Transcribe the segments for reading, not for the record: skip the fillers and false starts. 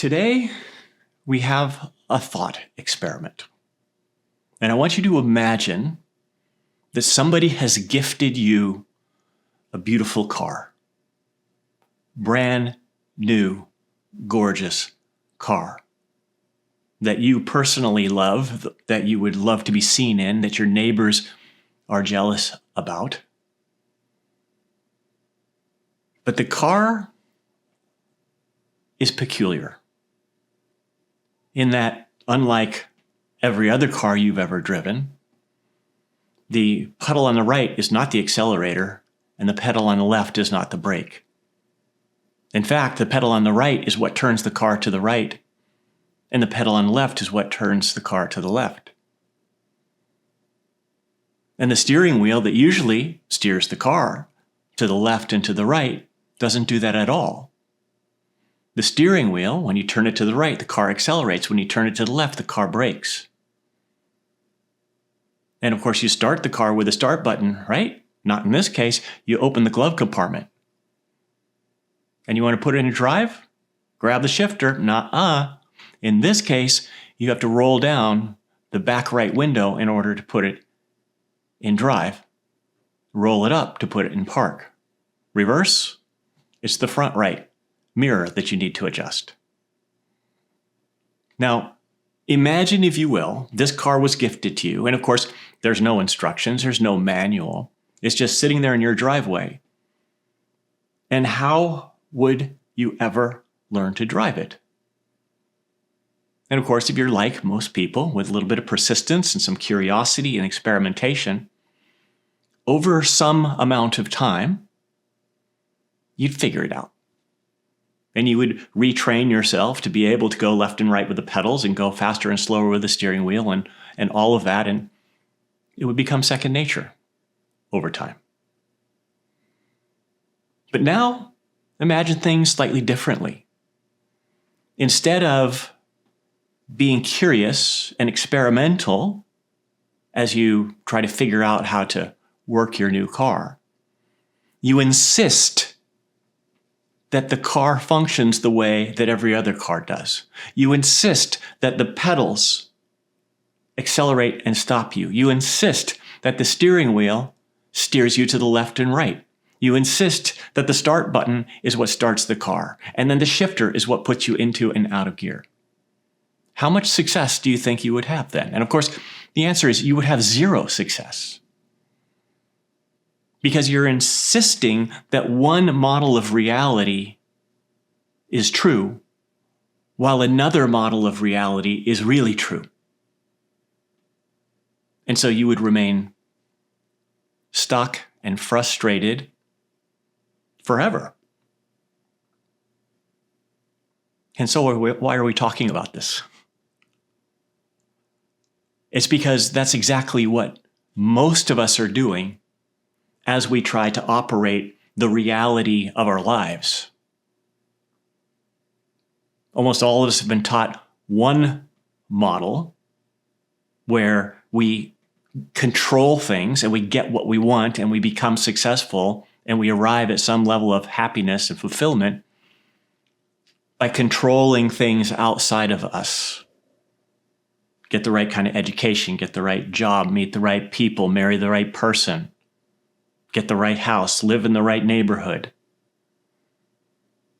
Today, we have a thought experiment. And I want you to imagine that somebody has gifted you a beautiful car. Brand new, gorgeous car that you personally love, that you would love to be seen in, that your neighbors are jealous about. But the car is peculiar in that, unlike every other car you've ever driven, the pedal on the right is not the accelerator, and the pedal on the left is not the brake. In fact, the pedal on the right is what turns the car to the right, and the pedal on the left is what turns the car to the left. And the steering wheel that usually steers the car to the left and to the right doesn't do that at all. The steering wheel, when you turn it to the right, the car accelerates. When you turn it to the left, the car brakes. And of course, you start the car with a start button, right? Not in this case. You open the glove compartment. And you want to put it in drive? Grab the shifter. Nuh-uh. In this case, you have to roll down the back right window in order to put it in drive. Roll it up to put it in park. Reverse? It's the front right mirror that you need to adjust. Now, imagine, if you will, this car was gifted to you. And of course, there's no instructions. There's no manual. It's just sitting there in your driveway. And how would you ever learn to drive it? And of course, if you're like most people with a little bit of persistence and some curiosity and experimentation, over some amount of time, you'd figure it out. And you would retrain yourself to be able to go left and right with the pedals and go faster and slower with the steering wheel and all of that. And it would become second nature over time. But now, imagine things slightly differently. Instead of being curious and experimental as you try to figure out how to work your new car, you insist that the car functions the way that every other car does. You insist that the pedals accelerate and stop you. You insist that the steering wheel steers you to the left and right. You insist that the start button is what starts the car, and then the shifter is what puts you into and out of gear. How much success do you think you would have then? And of course, the answer is you would have zero success. Because you're insisting that one model of reality is true, while another model of reality is really true. And so you would remain stuck and frustrated forever. And so why are we talking about this? It's because that's exactly what most of us are doing as we try to operate the reality of our lives. Almost all of us have been taught one model where we control things and we get what we want and we become successful and we arrive at some level of happiness and fulfillment by controlling things outside of us. Get the right kind of education, get the right job, meet the right people, marry the right person, get the right house, live in the right neighborhood.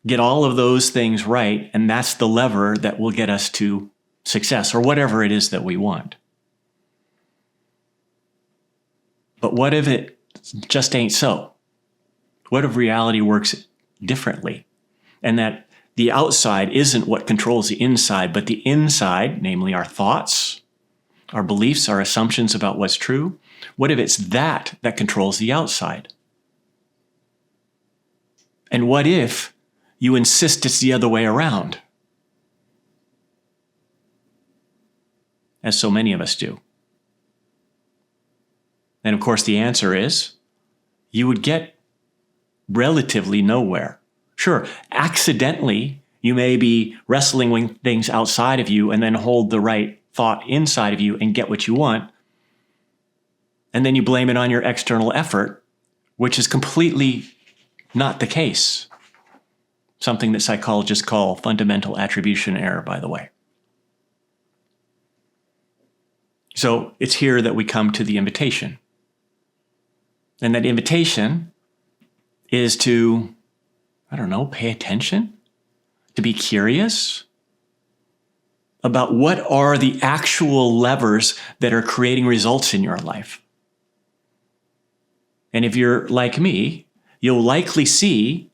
Get all of those things right, and that's the lever that will get us to success or whatever it is that we want. But what if it just ain't so? What if reality works differently? And that the outside isn't what controls the inside, but the inside, namely our thoughts, our beliefs, our assumptions about what's true, what if it's that controls the outside? And what if you insist it's the other way around? As so many of us do. And of course, the answer is you would get relatively nowhere. Sure, accidentally, you may be wrestling with things outside of you and then hold the right thought inside of you and get what you want. And then you blame it on your external effort, which is completely not the case. something that psychologists call fundamental attribution error, by the way. So it's here that we come to the invitation. And that invitation is to, pay attention, to be curious about what are the actual levers that are creating results in your life. And if you're like me, you'll likely see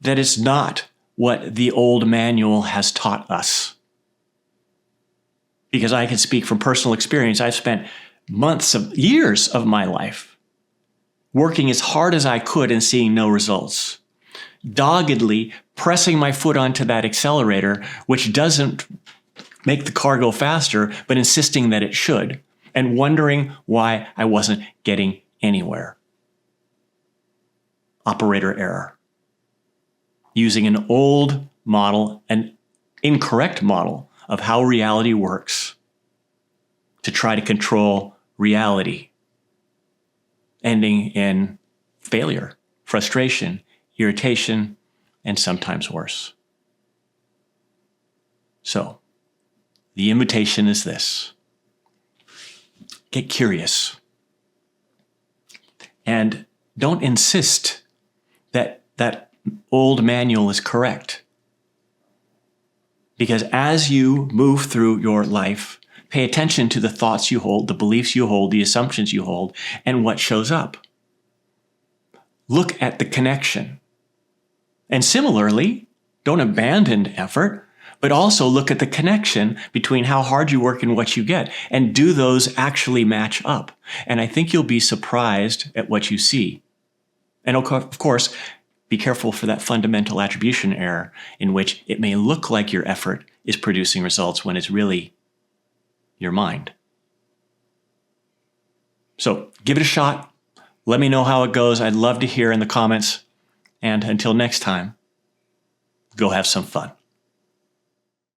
that it's not what the old manual has taught us. Because I can speak from personal experience. I've spent years of my life working as hard as I could and seeing no results. Doggedly pressing my foot onto that accelerator, which doesn't make the car go faster, but insisting that it should, and wondering why I wasn't getting anywhere. Operator error. Using an old model, an incorrect model of how reality works to try to control reality, ending in failure, frustration, irritation, and sometimes worse. So, the invitation is this. Get curious. And don't insist that that old manual is correct. Because as you move through your life, pay attention to the thoughts you hold, the beliefs you hold, the assumptions you hold, and what shows up. Look at the connection. And similarly, don't abandon effort, but also look at the connection between how hard you work and what you get. And do those actually match up? And I think you'll be surprised at what you see. And of course, be careful for that fundamental attribution error in which it may look like your effort is producing results when it's really your mind. So give it a shot. Let me know how it goes. I'd love to hear in the comments. And until next time, go have some fun.